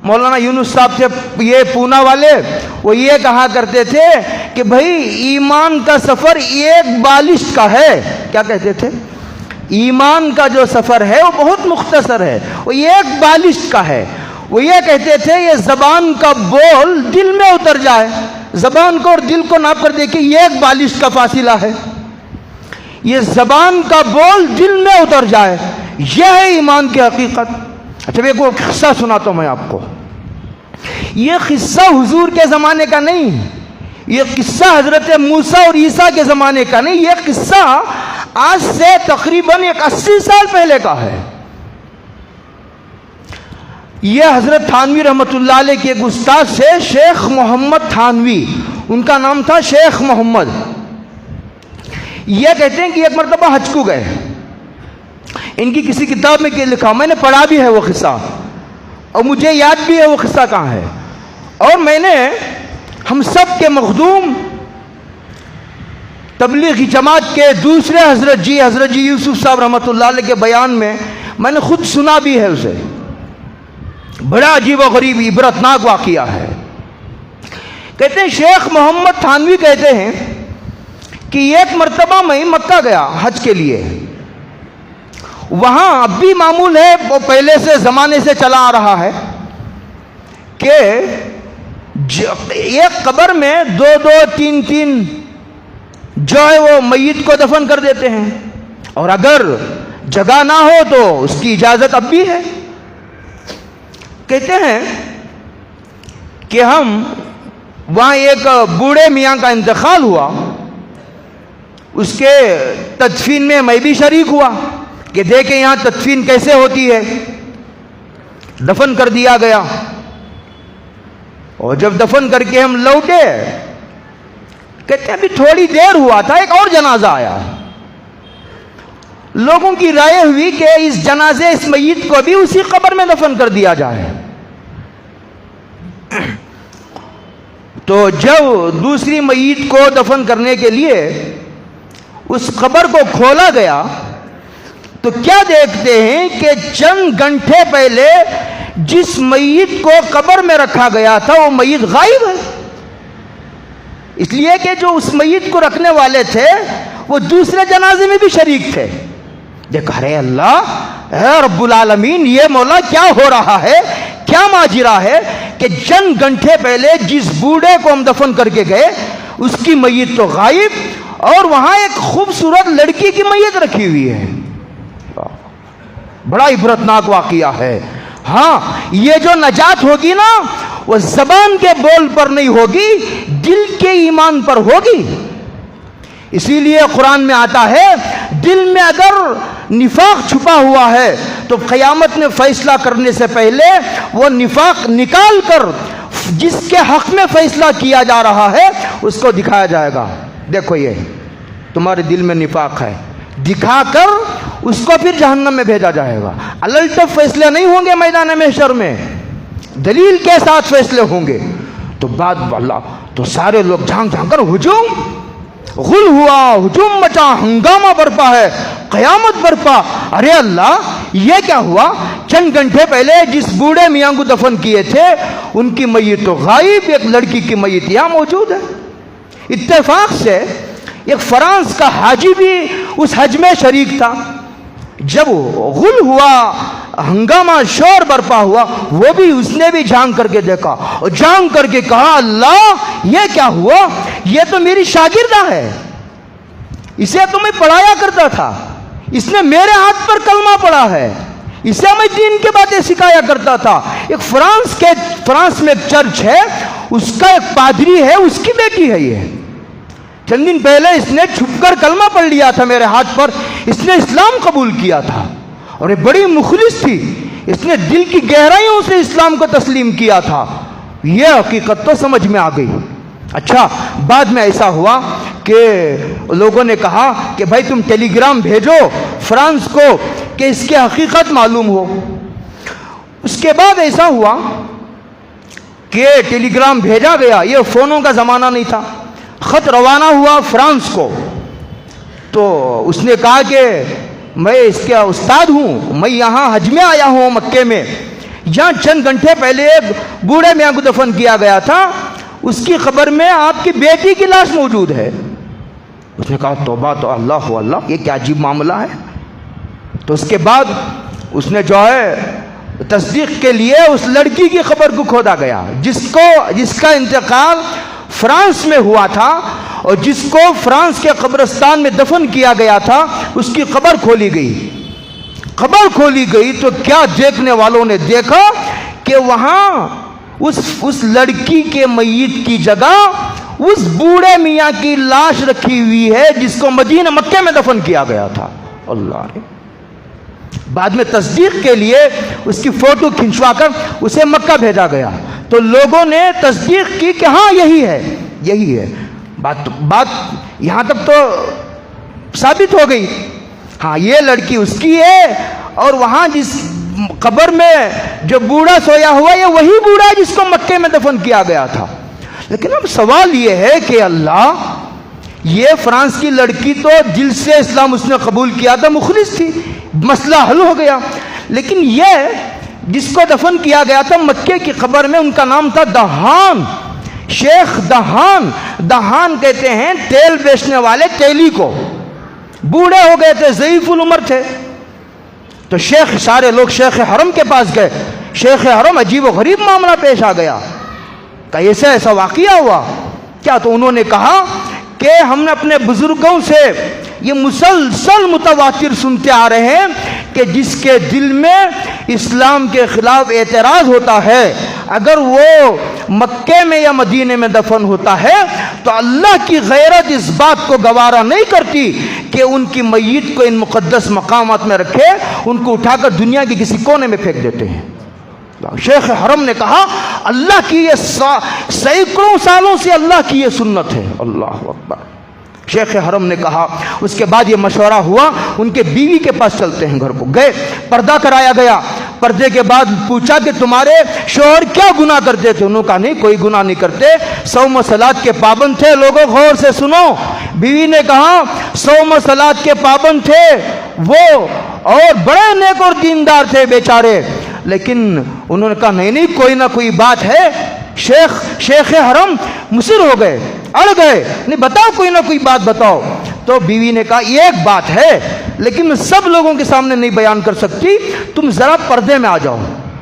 مولانا یونس صاحب تھے یہ پونا والے، وہ یہ کہا کرتے تھے کہ بھائی ایمان کا سفر ایک بالشت کا ہے. کیا کہتے تھے؟ ایمان کا جو سفر ہے وہ بہت مختصر ہے، وہ ایک بالشت کا ہے. وہ یہ کہتے تھے یہ زبان کا بول دل میں اتر جائے، زبان کو اور دل کو ناپ کر دیکھیں یہ ایک بالشت کا فاصلہ ہے. یہ زبان کا بول دل میں اتر جائے، یہ ہے ایمان کی حقیقت. اچھا ایک وہ قصہ سناتا ہوں میں آپ کو. یہ قصہ حضور کے زمانے کا نہیں، یہ قصہ حضرت موسیٰ اور عیسیٰ کے زمانے کا نہیں، یہ قصہ آج سے تقریباً 80 سال پہلے کا ہے. یہ حضرت تھانوی رحمۃ اللہ علیہ کے ایک استاد سے شیخ محمد تھانوی، ان کا نام تھا شیخ محمد. یہ کہتے ہیں کہ ایک مرتبہ حج کو گئے. ان کی کسی کتاب میں لکھا، میں نے پڑھا بھی ہے وہ قصہ اور مجھے یاد بھی ہے وہ قصہ کہاں ہے. اور میں نے ہم سب کے مخدوم تبلیغی جماعت کے دوسرے حضرت جی یوسف صاحب رحمۃ اللہ علیہ کے بیان میں نے خود سنا بھی ہے اسے. بڑا عجیب و غریب عبرتناک واقعہ ہے. کہتے ہیں شیخ محمد تھانوی کہتے ہیں کہ ایک مرتبہ میں مکہ گیا حج کے لیے. وہاں اب بھی معمول ہے، وہ پہلے سے زمانے سے چلا آ رہا ہے کہ ایک قبر میں دو تین جو ہے وہ میت کو دفن کر دیتے ہیں، اور اگر جگہ نہ ہو تو اس کی اجازت اب بھی ہے. کہتے ہیں کہ ہم وہاں ایک بوڑھے میاں کا انتقال ہوا، اس کے تدفین میں میں بھی شریک ہوا کہ دیکھیں یہاں تدفین کیسے ہوتی ہے. دفن کر دیا گیا، اور جب دفن کر کے ہم لوٹے، کہتے ہیں ابھی تھوڑی دیر ہوا تھا ایک اور جنازہ آیا. لوگوں کی رائے ہوئی کہ اس جنازے اس میت کو بھی اسی قبر میں دفن کر دیا جائے. تو جب دوسری میت کو دفن کرنے کے لیے اس قبر کو کھولا گیا تو کیا دیکھتے ہیں کہ چند گھنٹے پہلے جس میت کو قبر میں رکھا گیا تھا وہ میت غائب ہے. اس لیے کہ جو اس میت کو رکھنے والے تھے وہ دوسرے جنازے میں بھی شریک تھے. دیکھا ارے اللہ، اے رب العالمین، یہ مولا کیا ہو رہا ہے، کیا ماجرا ہے کہ چند گھنٹے پہلے جس بوڑھے کو ہم دفن کر کے گئے اس کی میت تو غائب، اور وہاں ایک خوبصورت لڑکی کی میت رکھی ہوئی ہے. بڑا عبرتناک واقعہ ہے. ہاں یہ جو نجات ہوگی نا وہ زبان کے بول پر نہیں ہوگی، دل کے ایمان پر ہوگی. اسی لیے قرآن میں آتا ہے دل میں اگر نفاق چھپا ہوا ہے تو قیامت میں فیصلہ کرنے سے پہلے وہ نفاق نکال کر جس کے حق میں فیصلہ کیا جا رہا ہے اس کو دکھایا جائے گا. دیکھو یہ تمہارے دل میں نفاق ہے، دکھا کر اس کو پھر جہنم میں بھیجا جائے گا. الٹف فیصلے نہیں ہوں گے میدان محشر میں، دلیل کے ساتھ فیصلے ہوں گے. تو بعد اللہ تو سارے لوگ جھانک جھانک کر ہجوم غل ہوا، ہجوم مچا، ہنگامہ برپا ہے، قیامت برپا. ارے اللہ یہ کیا ہوا؟ چند گھنٹے پہلے جس بوڑھے میاں کو دفن کیے تھے ان کی میت تو غائب، ایک لڑکی کی میت یہاں موجود ہے. اتفاق سے ایک فرانس کا حاجی بھی اس حج میں شریک تھا. جب غل ہوا، ہنگامہ شور برپا ہوا، وہ بھی اس نے بھی جھانک کر کے دیکھا اور جھانک کر کے کہا اللہ یہ کیا ہوا؟ یہ تو میری شاگردہ ہے، اسے تو میں پڑھایا کرتا تھا، اس نے میرے ہاتھ پر کلمہ پڑھا ہے، اسے میں دین کی باتیں سکھایا کرتا تھا. ایک فرانس میں ایک چرچ ہے، اس کا ایک پادری ہے، اس کی بیٹی ہے. یہ چند دن پہلے اس نے چھپ کر کلمہ پڑھ لیا تھا میرے ہاتھ پر، اس نے اسلام قبول کیا تھا اور یہ بڑی مخلص تھی، اس نے دل کی گہرائیوں سے اسلام کو تسلیم کیا تھا. یہ حقیقت تو سمجھ میں آ گئی. اچھا بعد میں ایسا ہوا کہ لوگوں نے کہا کہ بھائی تم ٹیلی گرام بھیجو فرانس کو کہ اس کی حقیقت معلوم ہو. اس کے بعد ایسا ہوا کہ ٹیلی گرام بھیجا گیا، یہ فونوں کا زمانہ نہیں تھا. خط روانہ ہوا فرانس کو، تو اس نے کہا کہ میں اس کا استاد ہوں، میں یہاں حج میں آیا ہوں مکے میں، جہاں چند گھنٹے پہلے ایک بوڑھے میاں کو دفن کیا گیا تھا، اس کی قبر میں آپ کی بیٹی کی لاش موجود ہے۔ اس نے کہا توبہ تو اللہ اللہ، یہ کیا عجیب معاملہ ہے۔ تو اس کے بعد اس نے جو ہے تصدیق کے لیے اس لڑکی کی قبر کو کھودا گیا جس کا انتقال فرانس میں ہوا تھا اور جس کو فرانس کے قبرستان میں دفن کیا گیا تھا، اس کی قبر کھولی گئی۔ قبر کھولی گئی تو کیا دیکھنے والوں نے دیکھا کہ وہاں اس لڑکی کے میت کی جگہ اس بوڑھے میاں کی لاش رکھی ہوئی ہے جس کو مدینہ مکے میں دفن کیا گیا تھا۔ اللہ نے بعد میں تصدیق کے لیے اس کی فوٹو کھنچوا کر اسے مکہ بھیجا گیا، تو لوگوں نے تصدیق کی کہ ہاں یہی ہے۔ بات یہاں تک تو ثابت ہو گئی، ہاں یہ لڑکی اس کی ہے، اور وہاں جس قبر میں جو بوڑھا سویا ہوا یہ وہی بوڑھا ہے جس کو مکے میں دفن کیا گیا تھا۔ لیکن اب سوال یہ ہے کہ اللہ، یہ فرانس کی لڑکی تو دل سے اسلام اس نے قبول کیا تھا، مخلص تھی، مسئلہ حل ہو گیا، لیکن یہ جس کو دفن کیا گیا تھا مکے کی قبر میں، ان کا نام تھا دہان، شیخ دہان۔ دہان کہتے ہیں تیل بیچنے والے تیلی کو، بوڑھے ہو گئے تھے، ضعیف العمر تھے، تو سارے لوگ شیخ حرم کے پاس گئے۔ شیخ حرم عجیب و غریب معاملہ پیش آ گیا، کہ ایسا واقعہ ہوا کیا؟ تو انہوں نے کہا کہ ہم نے اپنے بزرگوں سے یہ مسلسل متواتر سنتے آ رہے ہیں کہ جس کے دل میں اسلام کے خلاف اعتراض ہوتا ہے، اگر وہ مکے میں یا مدینے میں دفن ہوتا ہے تو اللہ کی غیرت اس بات کو گوارا نہیں کرتی کہ ان کی میت کو ان مقدس مقامات میں رکھے، ان کو اٹھا کر دنیا کے کسی کونے میں پھینک دیتے ہیں۔ شیخ حرم نے کہا اللہ کی یہ سینکڑوں سالوں سے اللہ کی یہ سنت ہے۔ اللہ اکبر۔ شیخ حرم نے کہا، اس کے بعد یہ مشورہ ہوا، ان کے بیوی کے پاس چلتے ہیں، گھر کو گئے، پردہ کرایا گیا۔ پردے کے بعد پوچھا کہ تمہارے شوہر کیا گناہ کرتے تھے؟ انہوں نے کہا نہیں، کوئی گناہ نہیں کرتے، صوم و صلات کے پابند تھے۔ لوگوں غور سے سنو، بیوی نے کہا صوم و صلات کے پابند تھے وہ، اور بڑے نیک اور دیندار تھے بیچارے، لیکن انہوں نے کہا نہیں کوئی نہ کوئی بات ہے۔ شیخ حرم مصر ہو گئے، اڑ گئے، نہیں بتاؤ، کوئی نہ کوئی بات بتاؤ۔ تو بیوی نے کہا ایک بات ہے لیکن میں سب لوگوں کے سامنے نہیں بیان کر سکتی، تم ذرا پردے میں آ جاؤ۔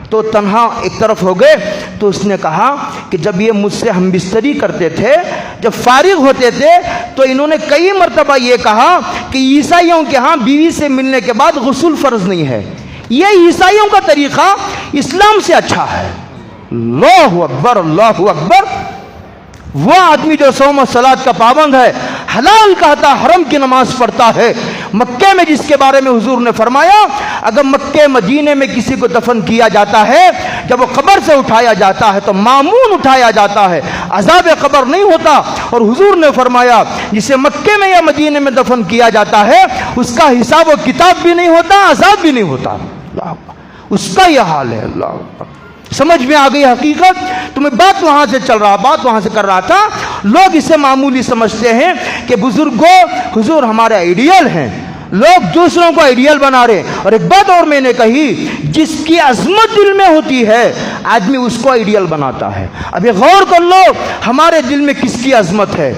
تو تنہا ایک طرف ہو گئے، تو اس نے کہا کہ جب یہ مجھ سے ہم بستری کرتے تھے، جب فارغ ہوتے تھے، تو انہوں نے کئی مرتبہ یہ کہا کہ عیسائیوں کے ہاں بیوی سے ملنے کے بعد غسل فرض نہیں ہے، یہ عیسائیوں کا طریقہ اسلام سے اچھا ہے۔ اللہ اکبر، اللہ اکبر۔ وہ آدمی جو صوم و صلات کا پابند ہے، حلال کہتا، حرم کی نماز پڑھتا ہے، مکے میں جس کے بارے میں حضور نے فرمایا اگر مکے مدینے میں کسی کو دفن کیا جاتا ہے، جب وہ قبر سے اٹھایا جاتا ہے تو معمون اٹھایا جاتا ہے، عذاب قبر نہیں ہوتا۔ اور حضور نے فرمایا جسے مکے میں یا مدینے میں دفن کیا جاتا ہے اس کا حساب و کتاب بھی نہیں ہوتا، عذاب بھی نہیں ہوتا، اس کا یہ حال ہے۔ اللہ سمجھ میں آ گئی حقیقت؟ تو میں بات وہاں سے کر رہا تھا، لوگ اسے معمولی سمجھتے ہیں کہ بزرگوں حضور ہمارے آئیڈیل ہیں، لوگ دوسروں کو آئیڈیل بنا رہے ہیں۔ اور ایک بات اور میں نے کہی، جس کی عظمت دل میں ہوتی ہے آدمی اس کو آئیڈیل بناتا ہے۔ اب یہ غور کر لو ہمارے دل میں کس کی عظمت ہے۔